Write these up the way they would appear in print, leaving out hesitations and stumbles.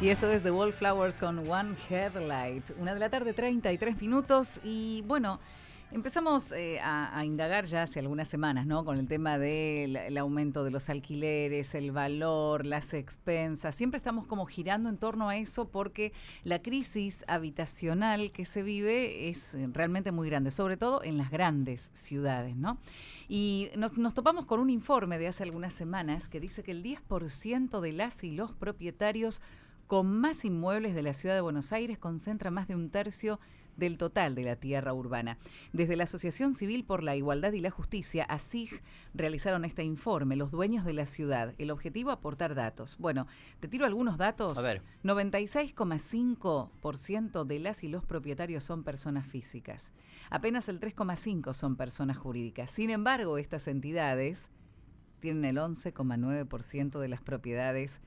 Y esto es The Wallflowers con One Headlight. 1:33 y bueno, empezamos a indagar ya hace algunas semanas, ¿no? Con el tema del aumento de los alquileres, el valor, las expensas. Siempre estamos como girando en torno a eso porque la crisis habitacional que se vive es realmente muy grande, sobre todo en las grandes ciudades, ¿no? Y nos topamos con un informe de hace algunas semanas que dice que el 10% de las y los propietarios con más inmuebles de la ciudad de Buenos Aires concentra más de un tercio del total de la tierra urbana. Desde la Asociación Civil por la Igualdad y la Justicia, ASIG, realizaron este informe, los dueños de la ciudad. El objetivo, aportar datos. Bueno, te tiro algunos datos. A ver. 96,5% de las y los propietarios son personas físicas. Apenas el 3,5% son personas jurídicas. Sin embargo, estas entidades tienen el 11,9% de las propiedades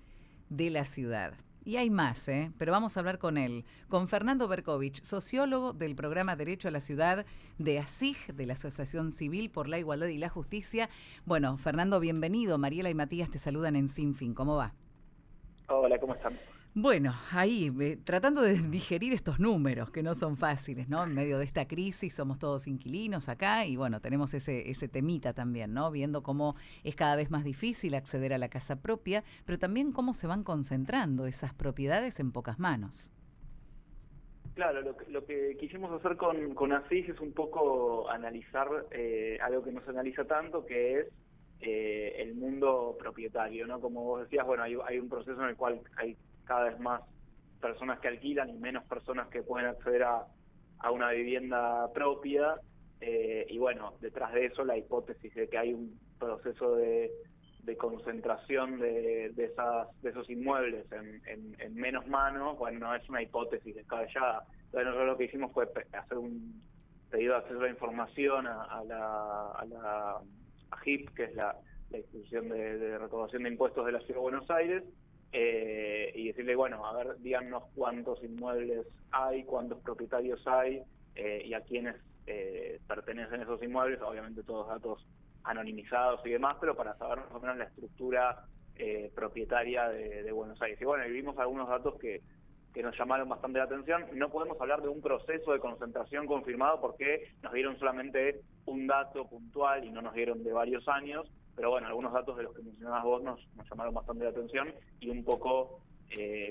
de la ciudad. Y hay más, pero vamos a hablar con él, con Fernando Berkovich, sociólogo del programa Derecho a la Ciudad de ASIG, de la Asociación Civil por la Igualdad y la Justicia. Bueno, Fernando, bienvenido. Mariela y Matías te saludan en Sin Fin. ¿Cómo va? Hola, ¿cómo están? Bueno, ahí, tratando de digerir estos números que no son fáciles, ¿no? En medio de esta crisis somos todos inquilinos acá y bueno, tenemos ese temita también, ¿no? Viendo cómo es cada vez más difícil acceder a la casa propia, pero también cómo se van concentrando esas propiedades en pocas manos. Claro, lo que quisimos hacer con ASIG es un poco analizar algo que no se analiza tanto, que es el mundo propietario, ¿no? Como vos decías, bueno, hay un proceso en el cual hay cada vez más personas que alquilan y menos personas que pueden acceder a una vivienda propia, y bueno, detrás de eso la hipótesis de que hay un proceso de concentración de esos inmuebles en menos manos, bueno, no es una hipótesis descabellada. Entonces nosotros lo que hicimos fue hacer un pedido de acceso a la información a la AGIP, que es la institución de recaudación de impuestos de la Ciudad de Buenos Aires, y decirle, bueno, a ver, díganos cuántos inmuebles hay, cuántos propietarios hay, y a quiénes pertenecen esos inmuebles, obviamente todos datos anonimizados y demás, pero para saber más o menos la estructura propietaria de Buenos Aires. Y bueno, y vimos algunos datos que nos llamaron bastante la atención. No podemos hablar de un proceso de concentración confirmado porque nos dieron solamente un dato puntual y no nos dieron de varios años, pero bueno, algunos datos de los que mencionabas vos nos llamaron bastante la atención y un poco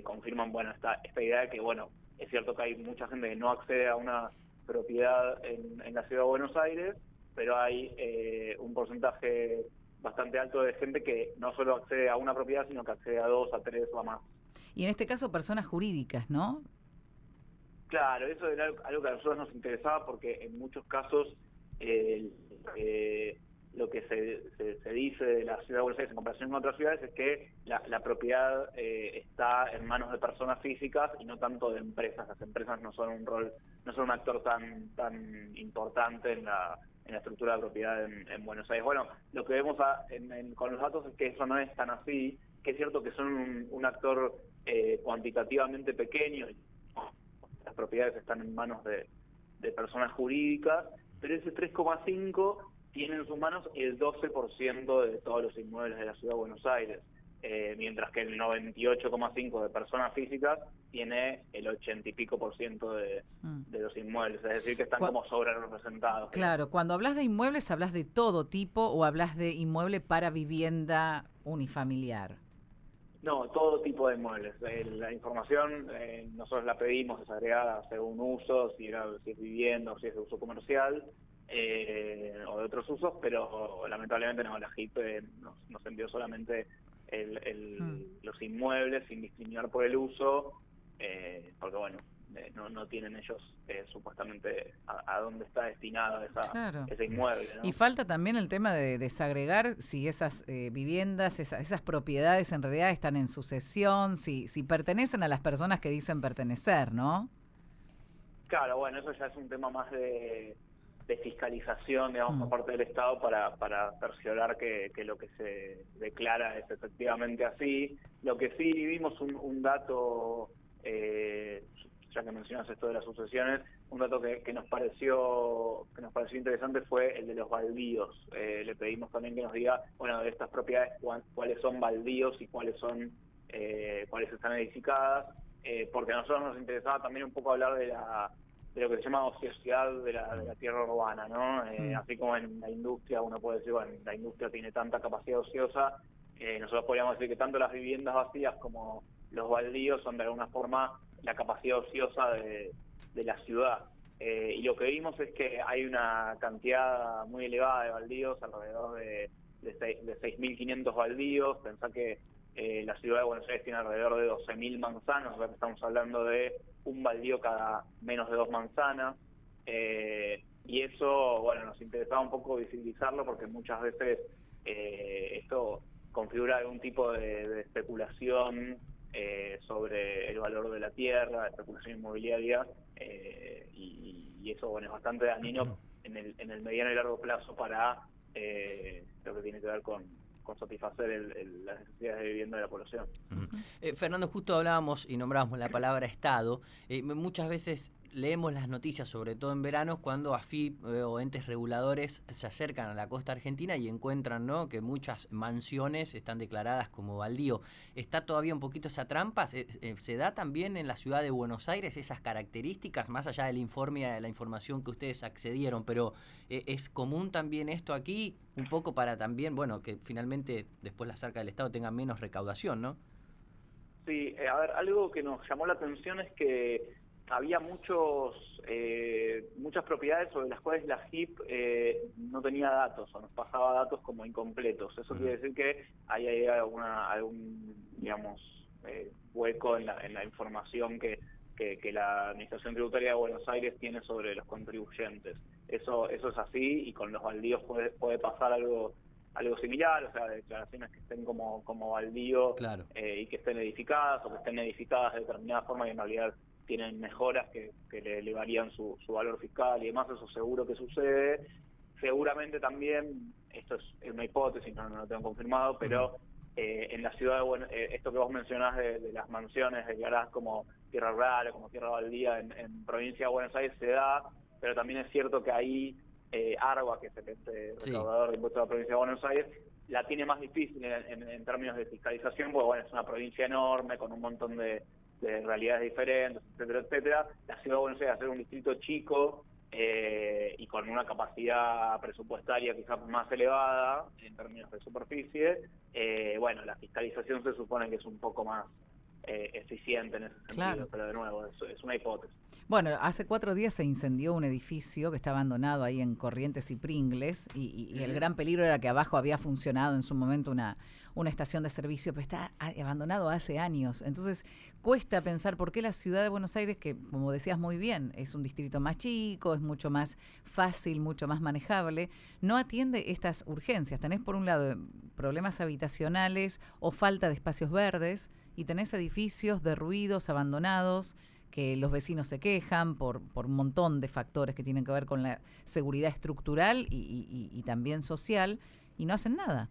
confirman, bueno, esta idea de que, bueno, es cierto que hay mucha gente que no accede a una propiedad en la Ciudad de Buenos Aires, pero hay un porcentaje bastante alto de gente que no solo accede a una propiedad, sino que accede a 2, a 3 o a más. Y en este caso personas jurídicas, ¿no? Claro, eso era algo que a nosotros nos interesaba porque en muchos casos lo que se dice de la Ciudad de Buenos Aires en comparación con otras ciudades es que la propiedad está en manos de personas físicas y no tanto de empresas. Las empresas no son un actor tan importante en la estructura de propiedad en Buenos Aires. Bueno, lo que vemos con los datos es que eso no es tan así, que es cierto que son un actor cuantitativamente pequeño, las propiedades están en manos de personas jurídicas, pero ese 3,5 tiene en sus manos el 12% de todos los inmuebles de la Ciudad de Buenos Aires, mientras que el 98,5% de personas físicas tiene el 80 y pico por ciento de los inmuebles, es decir, que están como sobre representados. Claro, cuando hablas de inmuebles, ¿hablas de todo tipo o hablas de inmueble para vivienda unifamiliar? No, todo tipo de inmuebles. La información nosotros la pedimos desagregada según uso, si es vivienda o si es de uso comercial, o de otros usos, pero lamentablemente no, la JIP nos envió solamente los inmuebles sin discriminar por el uso, porque bueno, no tienen ellos supuestamente a dónde está destinado ese inmueble, ¿no? Y falta también el tema de desagregar si esas viviendas, esas propiedades en realidad están en sucesión, si pertenecen a las personas que dicen pertenecer, ¿no? Claro, bueno, eso ya es un tema más de fiscalización, digamos, por parte del Estado para cerciorar que lo que se declara es efectivamente así. Lo que sí vimos un dato, ya que mencionas esto de las sucesiones, un dato que nos pareció interesante fue el de los baldíos. Le pedimos también que nos diga, bueno, de estas propiedades cuáles son baldíos y cuáles son cuáles están edificadas, porque a nosotros nos interesaba también un poco hablar de lo que se llama ociosidad de la tierra urbana, ¿no? Así como en la industria uno puede decir, bueno, la industria tiene tanta capacidad ociosa, nosotros podríamos decir que tanto las viviendas vacías como los baldíos son de alguna forma la capacidad ociosa de la ciudad. Y lo que vimos es que hay una cantidad muy elevada de baldíos, alrededor de 6.500 baldíos. Pensá que la ciudad de Buenos Aires tiene alrededor de 12.000 manzanas, o sea que estamos hablando de un baldío cada menos de 2 manzanas. Y eso, bueno, nos interesaba un poco visibilizarlo porque muchas veces esto configura algún tipo de especulación sobre el valor de la tierra, especulación inmobiliaria, y eso, bueno, es bastante dañino en el mediano y largo plazo para lo que tiene que ver con satisfacer las necesidades de vivienda de la población. Fernando, justo hablábamos y nombrábamos la palabra Estado. Muchas veces leemos las noticias, sobre todo en veranos, cuando AFIP o entes reguladores se acercan a la costa argentina y encuentran, ¿no?, que muchas mansiones están declaradas como baldío. ¿Está todavía un poquito esa trampa? ¿Se da también en la ciudad de Buenos Aires esas características, más allá del informe y de la información que ustedes accedieron? Pero ¿es común también esto aquí? Un poco para también, bueno, que finalmente después las arcas del Estado tengan menos recaudación, ¿no? Sí, a ver, algo que nos llamó la atención es que había muchas propiedades sobre las cuales la JIP no tenía datos o nos pasaba datos como incompletos. Eso quiere decir que hay algún digamos, hueco en la información que la Administración Tributaria de Buenos Aires tiene sobre los contribuyentes. Eso es así, y con los baldíos puede pasar algo similar, o sea, declaraciones que estén como baldío, claro, y que estén edificadas, o que estén edificadas de determinada forma y en realidad tienen mejoras que le elevarían su valor fiscal y demás. Eso seguro que sucede. Seguramente también, esto es una hipótesis, no lo tengo confirmado, pero en la ciudad de esto que vos mencionás de las mansiones declaradas como tierra rural o como tierra baldía en provincia de Buenos Aires se da, pero también es cierto que ahí ARBA, que es el recaudador de impuestos de la provincia de Buenos Aires, la tiene más difícil en términos de fiscalización, porque bueno, es una provincia enorme con un montón de realidades diferentes, etcétera, etcétera. La ciudad de Buenos Aires, al ser un distrito chico y con una capacidad presupuestaria quizás más elevada en términos de superficie, bueno, la fiscalización se supone que es un poco más eficiente en ese sentido, claro. Pero de nuevo, es una hipótesis. Bueno, hace 4 días se incendió un edificio que está abandonado ahí en Corrientes y Pringles, y el gran peligro era que abajo había funcionado en su momento una estación de servicio, pero está abandonado hace años. Entonces cuesta pensar por qué la ciudad de Buenos Aires, que como decías muy bien, es un distrito más chico, es mucho más fácil, mucho más manejable, no atiende estas urgencias. Tenés por un lado problemas habitacionales o falta de espacios verdes, y tenés edificios derruidos, abandonados, que los vecinos se quejan por un montón de factores que tienen que ver con la seguridad estructural y también social, y no hacen nada.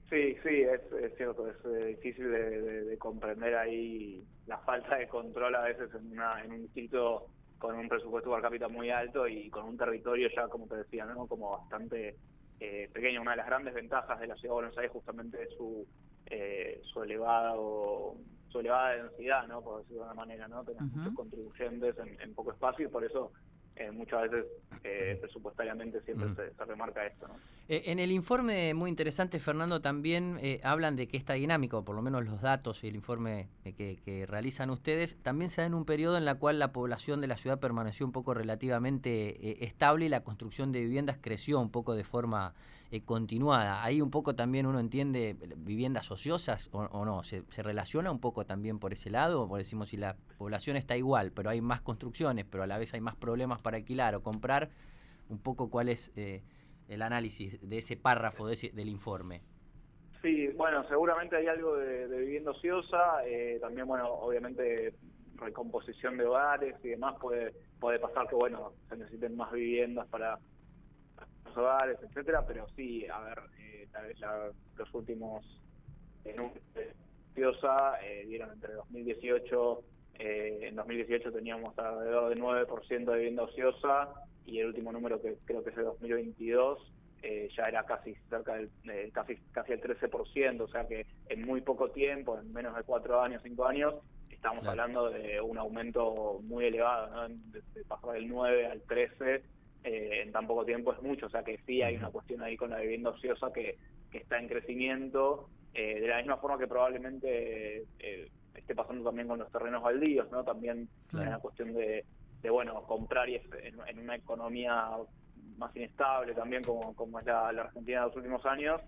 Sí, es cierto, es difícil de comprender ahí la falta de control a veces en un distrito con un presupuesto per cápita muy alto y con un territorio ya, como te decía, ¿no?, como bastante pequeño. Una de las grandes ventajas de la ciudad de Buenos Aires justamente es su elevada densidad, ¿no?, por decirlo de una manera, ¿no? Tenemos muchos contribuyentes en poco espacio, y por eso muchas veces presupuestariamente siempre se remarca esto, ¿no? En el informe, muy interesante, Fernando, también hablan de que esta dinámica, o por lo menos los datos y el informe que realizan ustedes, también se da en un periodo en el cual la población de la ciudad permaneció un poco relativamente estable y la construcción de viviendas creció un poco de forma continuada. Ahí un poco también uno entiende viviendas ociosas o no, ¿se relaciona un poco también por ese lado? O decimos, si la población está igual, pero hay más construcciones, pero a la vez hay más problemas para alquilar o comprar, un poco cuál es el análisis de ese párrafo del informe. Sí, bueno, seguramente hay algo de vivienda ociosa, también, bueno, obviamente recomposición de hogares y demás, puede pasar que, bueno, se necesiten más viviendas para los hogares, etcétera, pero sí, a ver, tal vez los últimos números de ociosa dieron entre 2018, en 2018 teníamos alrededor de 9% de vivienda ociosa, y el último número, que creo que es de 2022, ya era casi cerca del casi el 13%, o sea que en muy poco tiempo, en menos de 4 años, 5 años, estamos hablando de un aumento muy elevado, ¿no? De pasar del 9 al 13 en tan poco tiempo es mucho, o sea que sí hay una cuestión ahí con la vivienda ociosa que está en crecimiento, de la misma forma que probablemente esté pasando también con los terrenos baldíos, ¿no? También hay una cuestión de bueno, comprar y en una economía más inestable también como es la Argentina de los últimos años.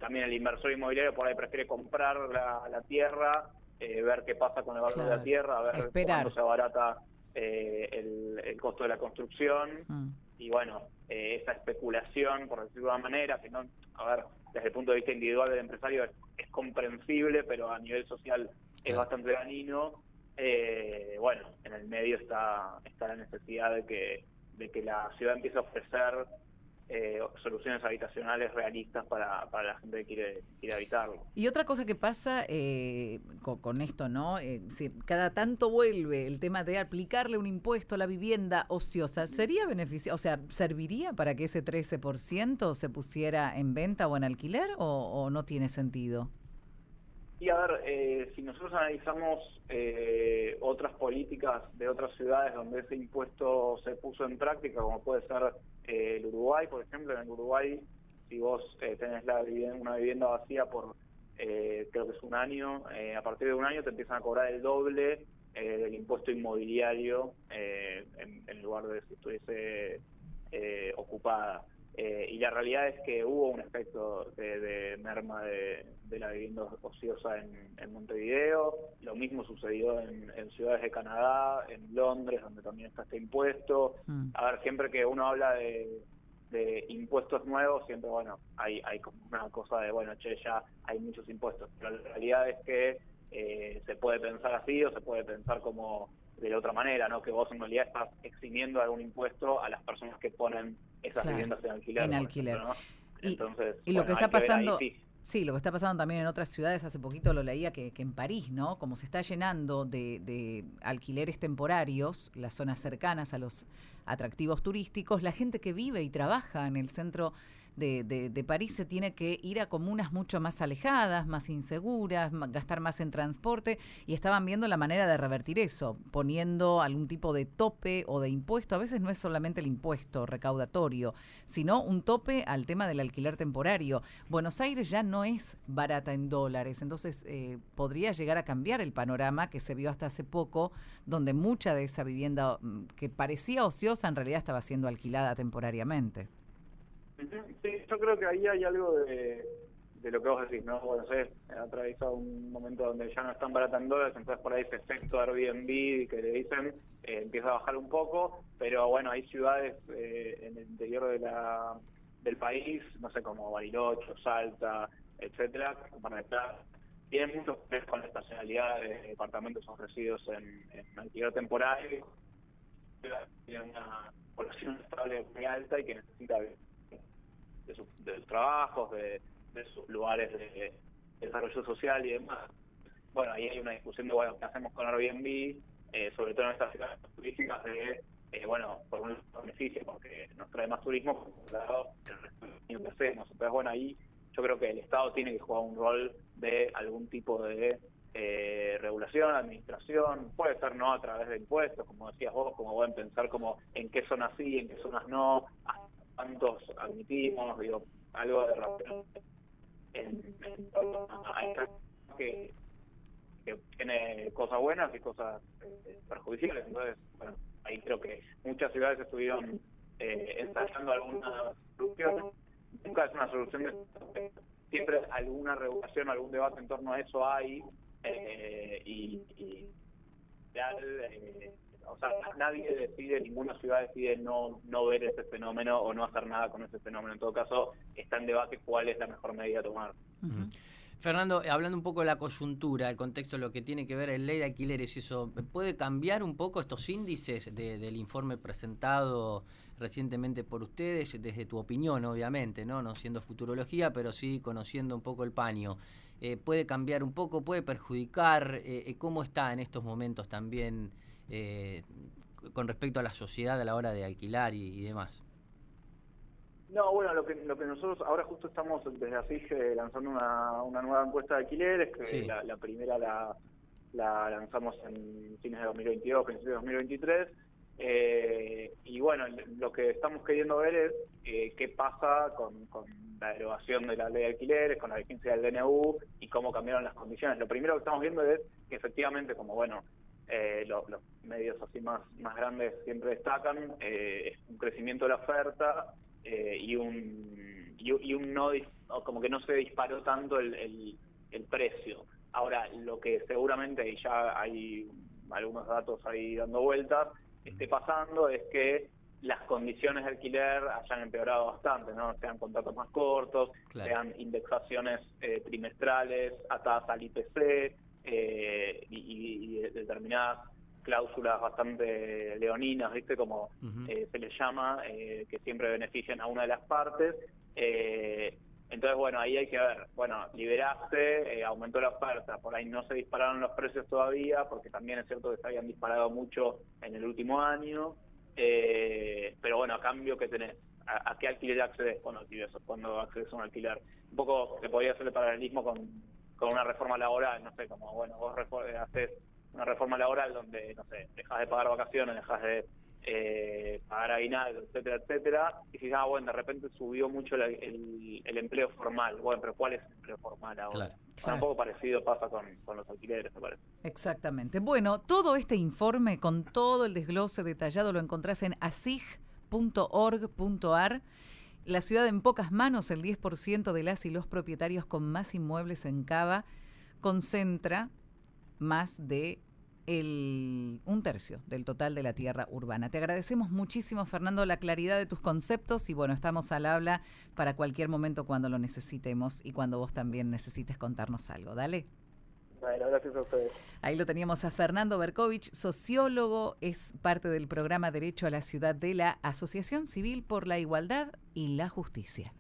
También el inversor inmobiliario por ahí prefiere comprar la tierra, ver qué pasa con el valor de la tierra, ver cuándo se abarata el costo de la construcción. Y bueno, esa especulación, por decirlo de una manera, que no, a ver, desde el punto de vista individual del empresario es comprensible, pero a nivel social es bastante dañino. Bueno, en el medio está la necesidad de que la ciudad empiece a ofrecer soluciones habitacionales realistas para la gente que quiere habitarlo. Y otra cosa que pasa con esto, ¿no? Si cada tanto vuelve el tema de aplicarle un impuesto a la vivienda ociosa, ¿sería beneficioso? O sea, ¿serviría para que ese 13% se pusiera en venta o en alquiler o no tiene sentido? Y a ver, si nosotros analizamos otras políticas de otras ciudades donde ese impuesto se puso en práctica, como puede ser el Uruguay, por ejemplo, en el Uruguay, si vos tenés una vivienda vacía por creo que es un año, a partir de un año te empiezan a cobrar el doble del impuesto inmobiliario en lugar de si estuviese ocupada. Y la realidad es que hubo un efecto de merma de la vivienda ociosa en Montevideo. Lo mismo sucedió en ciudades de Canadá, en Londres, donde también está este impuesto. A ver, siempre que uno habla de impuestos nuevos, siempre, bueno, hay como una cosa de, bueno, ya hay muchos impuestos. Pero la realidad es que se puede pensar así o se puede pensar como de la otra manera, ¿no? Que vos en realidad estás eximiendo algún impuesto a las personas que ponen esas viviendas en alquiler. En alquiler. Ejemplo, ¿no? Entonces, y lo que está pasando, ahí, sí, lo que está pasando también en otras ciudades, hace poquito lo leía que en París, ¿no? Como se está llenando de alquileres temporarios, las zonas cercanas a los atractivos turísticos, la gente que vive y trabaja en el centro de París se tiene que ir a comunas mucho más alejadas, más inseguras, gastar más en transporte, y estaban viendo la manera de revertir eso, poniendo algún tipo de tope o de impuesto. A veces no es solamente el impuesto recaudatorio, sino un tope al tema del alquiler temporario. Buenos Aires ya no es barata en dólares, entonces podría llegar a cambiar el panorama que se vio hasta hace poco, donde mucha de esa vivienda que parecía ociosa en realidad estaba siendo alquilada temporariamente. Sí, yo creo que ahí hay algo de lo que vos decís, ¿no? Bueno, ha atravesado un momento donde ya no están baratas en dólares, entonces por ahí ese efecto Airbnb que le dicen empieza a bajar un poco, pero bueno, hay ciudades en el interior del país, no sé, como Bariloche, Salta, etcétera, para estar, tienen muchos problemas con la estacionalidad de departamentos ofrecidos en alquiler temporal, tienen una población estable muy alta y que necesita de sus trabajos, de sus lugares de desarrollo social y demás. Bueno, ahí hay una discusión de, bueno, ¿qué hacemos con Airbnb? Sobre todo en estas ciudades turísticas bueno, por un beneficio, porque nos trae más turismo, por otro lado, el resto del que hacemos. Entonces, bueno, ahí yo creo que el Estado tiene que jugar un rol de algún tipo de regulación, administración, puede ser no a través de impuestos, como decías vos, como pueden pensar como en qué zonas sí, en qué zonas no, cuántos admitimos, digo, algo de razón que tiene cosas buenas y cosas perjudiciales. Entonces, bueno, ahí creo que muchas ciudades estuvieron ensayando alguna solución. Nunca es una solución, siempre alguna regulación, algún debate en torno a eso hay, y o sea, nadie decide, ninguna ciudad decide no ver ese fenómeno o no hacer nada con ese fenómeno. En todo caso, está en debate cuál es la mejor medida a tomar. Uh-huh. Fernando, hablando un poco de la coyuntura, el contexto, lo que tiene que ver el ley de alquileres, ¿eso puede cambiar un poco estos índices del informe presentado recientemente por ustedes, desde tu opinión, obviamente, no siendo futurología, pero sí conociendo un poco el paño? ¿Puede cambiar un poco? ¿Puede perjudicar? ¿Cómo está en estos momentos también con respecto a la sociedad a la hora de alquilar y demás? No, bueno, lo que nosotros ahora justo estamos desde ASIG lanzando una nueva encuesta de alquileres, que Sí. la primera la lanzamos en fines de 2022, principios de 2023, y bueno, lo que estamos queriendo ver es qué pasa con la derogación de la ley de alquileres, con la vigencia del DNU y cómo cambiaron las condiciones. Lo primero que estamos viendo es que efectivamente, como bueno, los medios así más grandes siempre destacan, es un crecimiento de la oferta y un no, como que no se disparó tanto el precio. Ahora, lo que seguramente, y ya hay algunos datos ahí dando vueltas, esté pasando es que las condiciones de alquiler hayan empeorado bastante, ¿no? Sean contratos más cortos, Claro. sean indexaciones trimestrales atadas al IPC y determinadas cláusulas bastante leoninas, ¿viste? Como se les llama, que siempre benefician a una de las partes. Entonces, bueno, ahí hay que ver, bueno, liberaste, aumentó la oferta, por ahí no se dispararon los precios todavía, porque también es cierto que se habían disparado mucho en el último año, pero bueno, a cambio, ¿qué tenés? ¿A qué alquiler accedes cuando accedes a un alquiler? Un poco se podía hacer el paralelismo con una reforma laboral, no sé, como, bueno, vos haces una reforma laboral donde, no sé, dejas de pagar vacaciones, dejas de pagar aguinaldo, etcétera, etcétera, y si bueno, de repente subió mucho el empleo formal. Bueno, pero ¿cuál es el empleo formal ahora? Claro. Bueno, un poco parecido pasa con los alquileres, me parece. Exactamente. Bueno, todo este informe con todo el desglose detallado lo encontrás en asig.org.ar. La ciudad en pocas manos, el 10% de las y los propietarios con más inmuebles en Cava concentra más de un tercio del total de la tierra urbana. Te agradecemos muchísimo, Fernando, la claridad de tus conceptos y bueno, estamos al habla para cualquier momento cuando lo necesitemos y cuando vos también necesites contarnos algo. Dale. Bueno, gracias a ustedes. Ahí lo teníamos a Fernando Berkovich, sociólogo, es parte del programa Derecho a la Ciudad de la Asociación Civil por la Igualdad y la Justicia.